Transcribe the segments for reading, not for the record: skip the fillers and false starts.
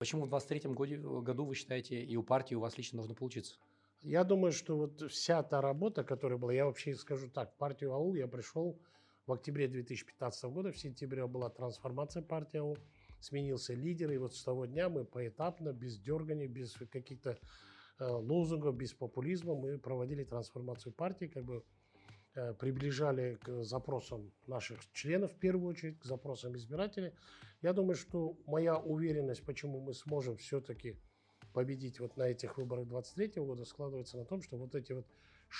Почему в 23-м году вы считаете, и у партии, и у вас лично должно получиться? Я думаю, что вот вся та работа, которая была, я вообще скажу так, в партию АУЛ я пришел в октябре 2015 года, в сентябре была трансформация партии АУЛ, сменился лидер, и вот с того дня мы поэтапно, без дергания, без каких-то лозунгов, без популизма мы проводили трансформацию партии, как бы приближали к запросам наших членов в первую очередь, к запросам избирателей. Я думаю, что моя уверенность, почему мы сможем все-таки победить вот на этих выборах 23 года, складывается на том, что вот эти вот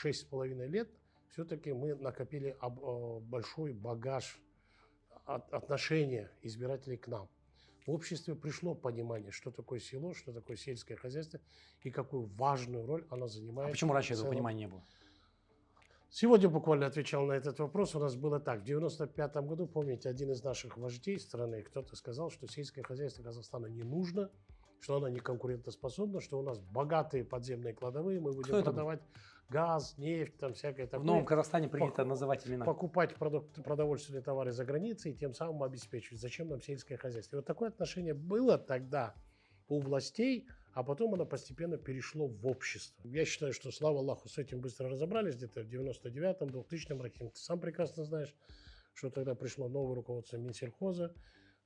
6,5 лет все-таки мы накопили большой багаж отношения избирателей к нам. В обществе пришло понимание, что такое село, что такое сельское хозяйство и какую важную роль оно А занимает почему раньше в этого целом. понимания не было? Сегодня буквально отвечал на этот вопрос. У нас было так. В 95 году, помните, один из наших вождей страны, кто-то сказал, что сельское хозяйство Казахстана не нужно, что оно не конкурентоспособно, что у нас богатые подземные кладовые, мы Кто будем это был? продавать газ, нефть, там всякое В Новом такое, Казахстане принято называть имена. покупать продовольственные товары за границей и тем самым обеспечивать. Зачем нам сельское хозяйство? И вот такое отношение было тогда у властей, а потом оно постепенно перешло в общество. Я считаю, что, слава Аллаху, с этим быстро разобрались где-то в 99-м, 2000-м, Рахим, ты сам прекрасно знаешь, что тогда пришло новое руководство Минсельхоза,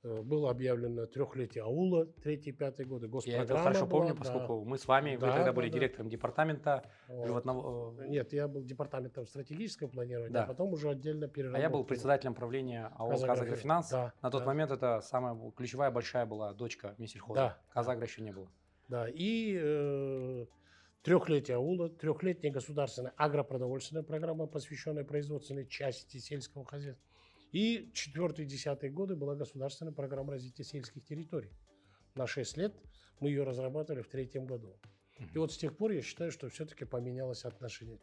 было объявлено трехлетие аула, 3-5 годы, Я это госпрограмма хорошо была, помню, да. поскольку мы с вами, вы Да, тогда да, были да. директором департамента Вот. животного. Нет, я был департаментом стратегического планирования, а Да. потом уже отдельно А я был переработал. председателем правления АО Казагрофирм. «Казагрофинанс». Да, На тот да, момент это самая ключевая большая была дочка Минсельхоза. да, да, Казагро еще не было. да. И трехлетие аула, трехлетняя государственная агропродовольственная программа, посвященная производственной части сельского хозяйства. И 4-10 годы была государственная программа развития сельских территорий. На 6 лет мы ее разрабатывали в 3-м году. И вот с тех пор я считаю, что все-таки поменялось отношение.